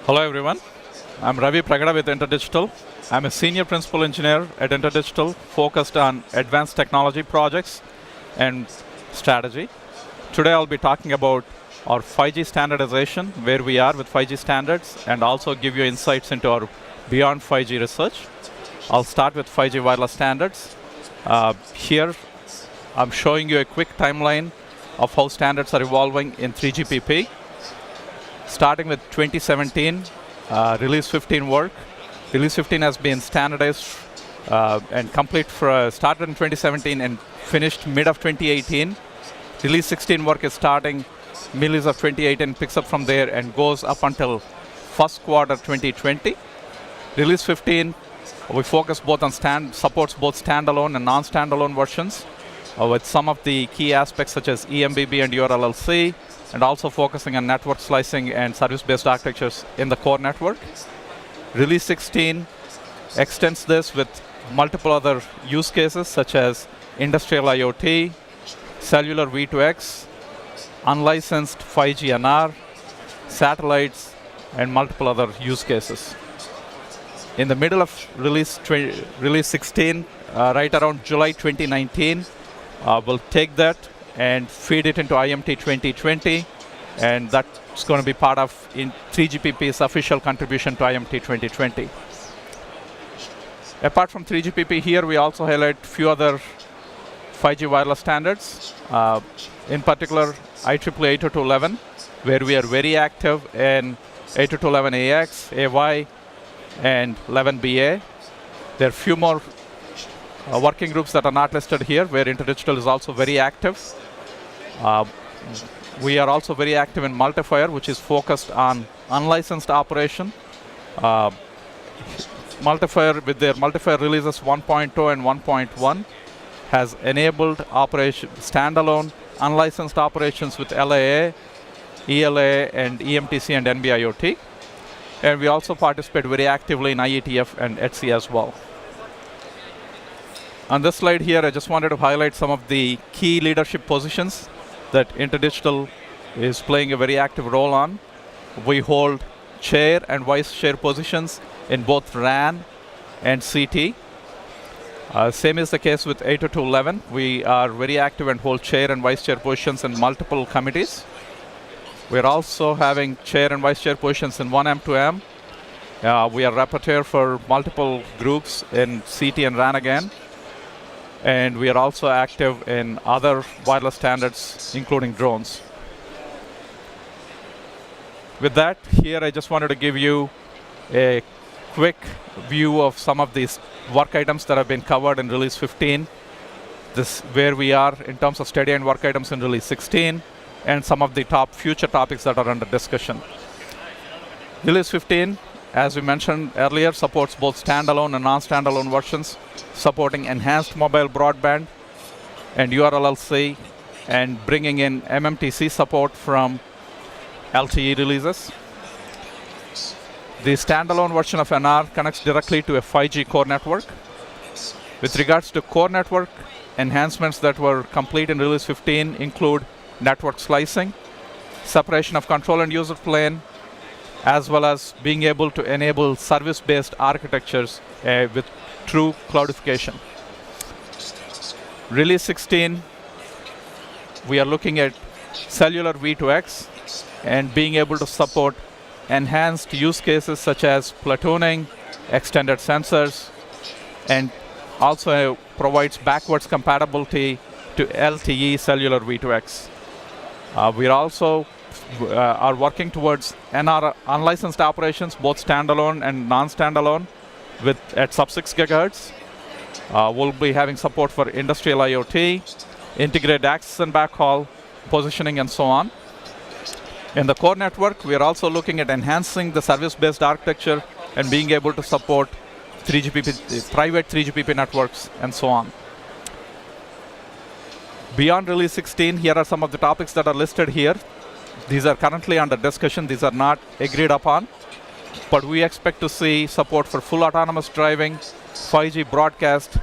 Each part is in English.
Hello everyone, I'm Ravi Pragada with InterDigital. I'm a senior principal engineer at InterDigital focused on advanced technology projects and strategy. Today I'll be talking about our 5G standardization, where we are with 5G standards, and also give you insights into our beyond 5G research. I'll start with 5G wireless standards. Here I'm showing you a quick timeline of how standards are evolving in 3GPP. Starting with 2017, Release 15 work. Release 15 has been standardized and complete started in 2017 and finished mid of 2018. Release 16 work is starting middle of 2018, picks up from there and goes up until first quarter 2020. Release 15, we focus both on supports both standalone and non-standalone versions with some of the key aspects such as eMBB and URLLC, and also focusing on network slicing and service-based architectures in the core network. Release 16 extends this with multiple other use cases such as industrial IoT, cellular V2X, unlicensed 5G NR, satellites, and multiple other use cases. In the middle of Release 16, right around July 2019, we'll take that and feed it into IMT 2020, and that's going to be part of 3GPP's official contribution to IMT 2020. Apart from 3GPP, here we also highlight a few other 5G wireless standards, in particular IEEE 802.11, where we are very active in 802.11ax, AY, and 11BA. There are a few more working groups that are not listed here, where InterDigital is also very active. We are also very active in Multifier, which is focused on unlicensed operation. Multifier, with their Multifier releases 1.0 and 1.1, has enabled standalone unlicensed operations with LAA, ELA, and EMTC and NB-IoT. And we also participate very actively in IETF and ETSI as well. On this slide here, I just wanted to highlight some of the key leadership positions that InterDigital is playing a very active role on. We hold chair and vice chair positions in both RAN and CT. Same is the case with 802.11. We are very active and hold chair and vice chair positions in multiple committees. We're also having chair and vice chair positions in 1M, 2M. We are rapporteur for multiple groups in CT and RAN again. And we are also active in other wireless standards, including drones. With that, here I just wanted to give you a quick view of some of these work items that have been covered in Release 15. This where we are in terms of steady and work items in Release 16, and some of the top future topics that are under discussion. Release 15, as we mentioned earlier, supports both standalone and non-standalone versions, supporting enhanced mobile broadband and URLLC, and bringing in MMTC support from LTE releases. The standalone version of NR connects directly to a 5G core network. With regards to core network, enhancements that were complete in Release 15 include network slicing, separation of control and user plane, as well as being able to enable service-based architectures with true cloudification. Release 16, we are looking at cellular V2X and being able to support enhanced use cases such as platooning, extended sensors, and also provides backwards compatibility to LTE cellular V2X. We are also are working towards NR unlicensed operations, both standalone and non-standalone, at sub-6 GHz. We'll be having support for industrial IoT, integrated access and backhaul, positioning, and so on. In the core network, we are also looking at enhancing the service-based architecture and being able to support 3GPP, private 3GPP networks, and so on. Beyond Release 16, here are some of the topics that are listed here. These are currently under discussion. These are not agreed upon. But we expect to see support for full autonomous driving, 5G broadcast,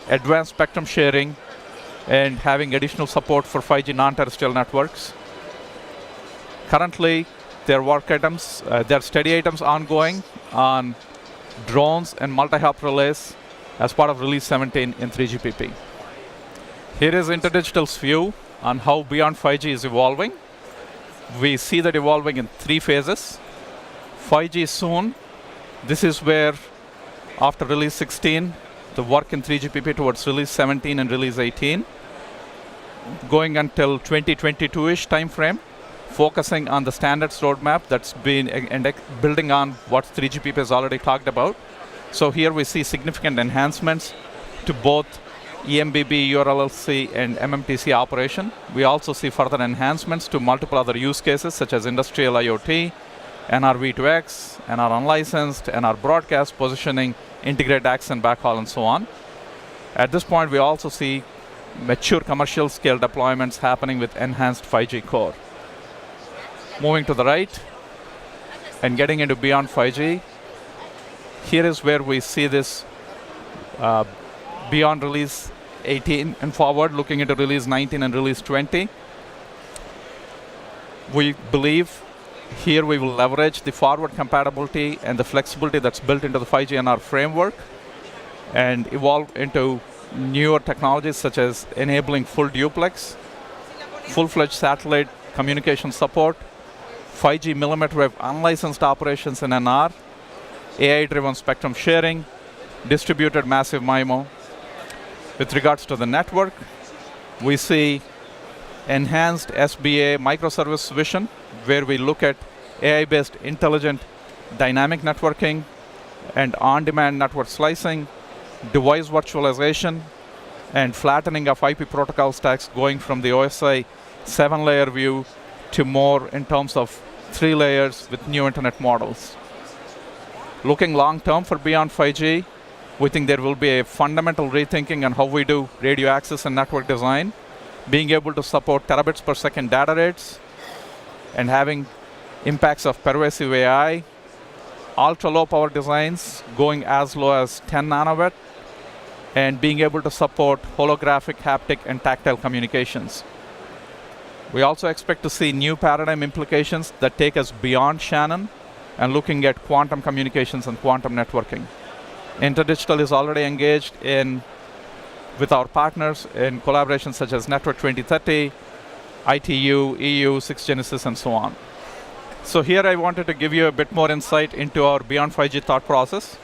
advanced spectrum sharing, and having additional support for 5G non-terrestrial networks. Currently, their work items, their study items ongoing on drones and multi-hop relays as part of release 17 in 3GPP. Here is InterDigital's view on how beyond 5G is evolving. We see that evolving in 3 phases. 5G soon. This is where, after release 16, the work in 3GPP towards release 17 and release 18, going until 2022-ish time frame, focusing on the standards roadmap that's been building on what 3GPP has already talked about. So here we see significant enhancements to both EMBB, URLLC, and MMTC operation. We also see further enhancements to multiple other use cases such as industrial IoT, NR-V2X, NR unlicensed, NR broadcast, positioning, integrated access and backhaul, and so on. At this point, we also see mature commercial scale deployments happening with enhanced 5G core. Moving to the right and getting into beyond 5G, here is where we see this beyond release 18 and forward, looking into release 19 and release 20. We believe here we will leverage the forward compatibility and the flexibility that's built into the 5G NR framework and evolve into newer technologies such as enabling full duplex, full-fledged satellite communication support, 5G millimeter wave unlicensed operations in NR, AI-driven spectrum sharing, distributed massive MIMO. With regards to the network, we see enhanced SBA microservice vision, where we look at AI-based intelligent dynamic networking and on-demand network slicing, device virtualization, and flattening of IP protocol stacks, going from the OSI 7-layer view to more in terms of 3 layers with new internet models. Looking long-term for beyond 5G, we think there will be a fundamental rethinking on how we do radio access and network design, being able to support terabits per second data rates, and having impacts of pervasive AI, ultra-low power designs going as low as 10 nanobit, and being able to support holographic, haptic, and tactile communications. We also expect to see new paradigm implications that take us beyond Shannon and looking at quantum communications and quantum networking. InterDigital is already engaged with our partners in collaborations such as Network 2030, ITU, EU, 6Genesis, and so on. So here I wanted to give you a bit more insight into our beyond 5G thought process.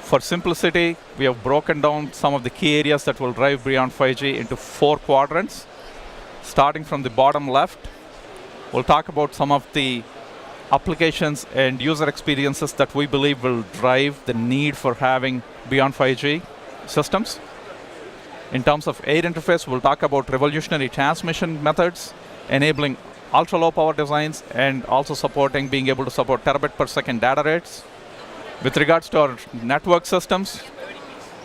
For simplicity, we have broken down some of the key areas that will drive beyond 5G into 4 quadrants. Starting from the bottom left, we'll talk about some of the applications and user experiences that we believe will drive the need for having beyond 5G systems. In terms of air interface, we'll talk about revolutionary transmission methods, enabling ultra-low power designs, and also being able to support terabit per second data rates. With regards to our network systems,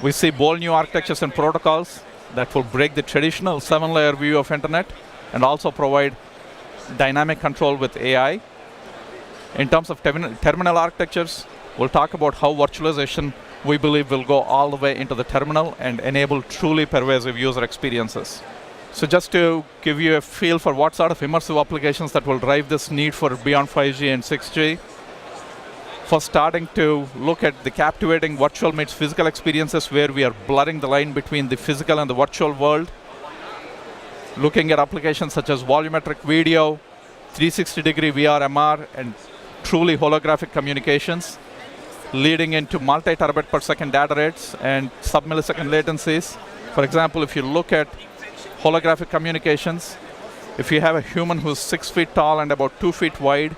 we see bold new architectures and protocols that will break the traditional 7-layer view of internet and also provide dynamic control with AI. In terms of terminal architectures, we'll talk about how virtualization, we believe, will go all the way into the terminal and enable truly pervasive user experiences. So just to give you a feel for what sort of immersive applications that will drive this need for beyond 5G and 6G, for starting to look at the captivating virtual meets physical experiences where we are blurring the line between the physical and the virtual world, looking at applications such as volumetric video, 360-degree VR, MR, and truly holographic communications, leading into multi-terabit per second data rates and sub-millisecond latencies. For example, if you look at holographic communications, if you have a human who's 6 feet tall and about 2 feet wide,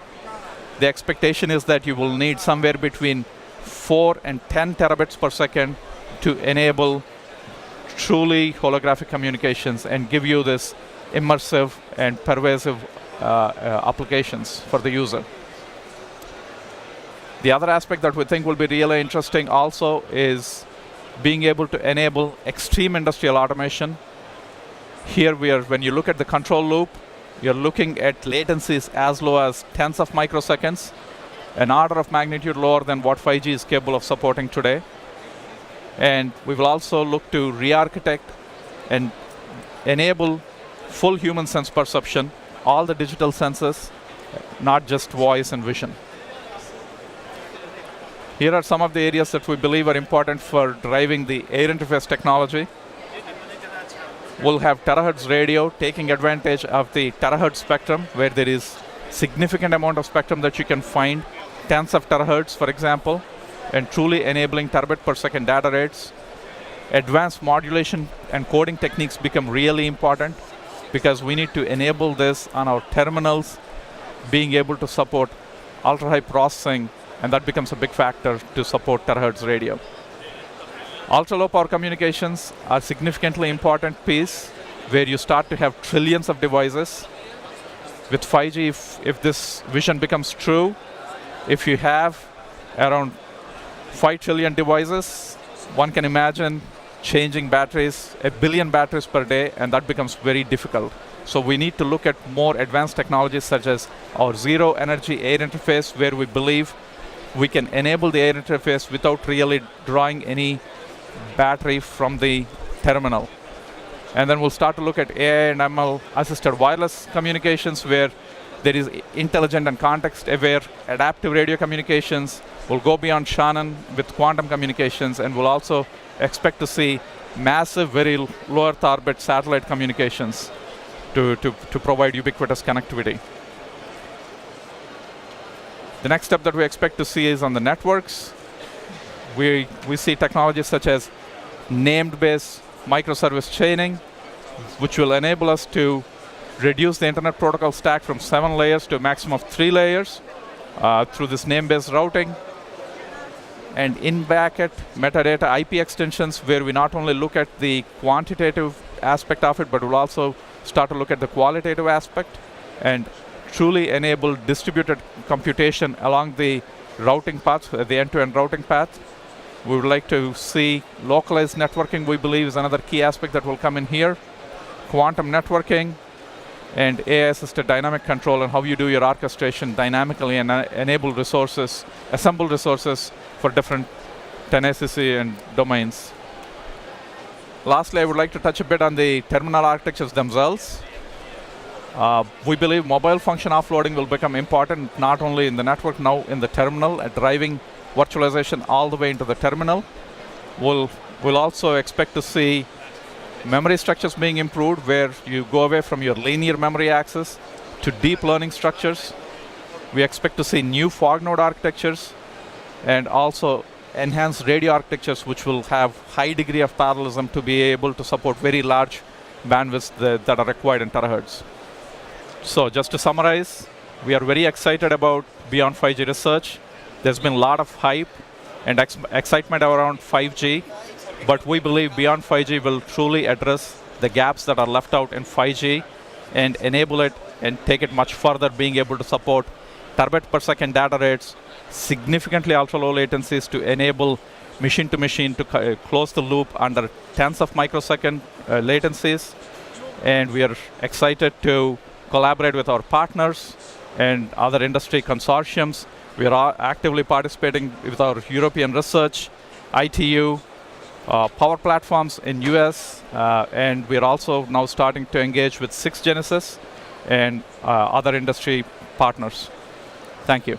the expectation is that you will need somewhere between 4 and 10 terabits per second to enable truly holographic communications and give you this immersive and pervasive applications for the user. The other aspect that we think will be really interesting also is being able to enable extreme industrial automation. Here when you look at the control loop, you're looking at latencies as low as tens of microseconds, an order of magnitude lower than what 5G is capable of supporting today. And we will also look to re-architect and enable full human sense perception, all the digital senses, not just voice and vision. Here are some of the areas that we believe are important for driving the air interface technology. We'll have terahertz radio taking advantage of the terahertz spectrum, where there is significant amount of spectrum that you can find, tens of terahertz, for example, and truly enabling terabit per second data rates. Advanced modulation and coding techniques become really important because we need to enable this on our terminals, being able to support ultra-high processing, and that becomes a big factor to support terahertz radio. Ultra-low power communications are significantly important piece where you start to have trillions of devices. With 5G, if this vision becomes true, if you have around 5 trillion devices, one can imagine changing batteries, 1 billion batteries per day, and that becomes very difficult. So we need to look at more advanced technologies such as our zero energy air interface, where we believe we can enable the air interface without really drawing any battery from the terminal. And then we'll start to look at AI and ML assisted wireless communications, where there is intelligent and context-aware adaptive radio communications. We'll go beyond Shannon with quantum communications, and we'll also expect to see massive, very low Earth orbit satellite communications to provide ubiquitous connectivity. The next step that we expect to see is on the networks. We see technologies such as named-based microservice chaining, which will enable us to reduce the internet protocol stack from 7 layers to a maximum of 3 layers through this name-based routing. And in-bucket metadata IP extensions, where we not only look at the quantitative aspect of it, but we'll also start to look at the qualitative aspect and truly enable distributed computation along the routing path, the end-to-end routing path. We would like to see localized networking, we believe, is another key aspect that will come in here. Quantum networking and AI-assisted dynamic control, and how you do your orchestration dynamically and enable resources, assemble resources for different tenacity and domains. Lastly, I would like to touch a bit on the terminal architectures themselves. We believe mobile function offloading will become important, not only in the network, now in the terminal, driving virtualization all the way into the terminal. We'll also expect to see memory structures being improved, where you go away from your linear memory access to deep learning structures. We expect to see new fog node architectures and also enhanced radio architectures, which will have high degree of parallelism to be able to support very large bandwidths that are required in terahertz. So just to summarize, we are very excited about beyond 5G research. There's been a lot of hype and excitement around 5G, but we believe beyond 5G will truly address the gaps that are left out in 5G and enable it and take it much further, being able to support terabit per second data rates, significantly ultra-low latencies to enable machine-to-machine to close the loop under tens of microsecond latencies. And we are excited to collaborate with our partners and other industry consortiums. We are actively participating with our European research, ITU, power platforms in US, and we are also now starting to engage with 6 Genesis and other industry partners. Thank you.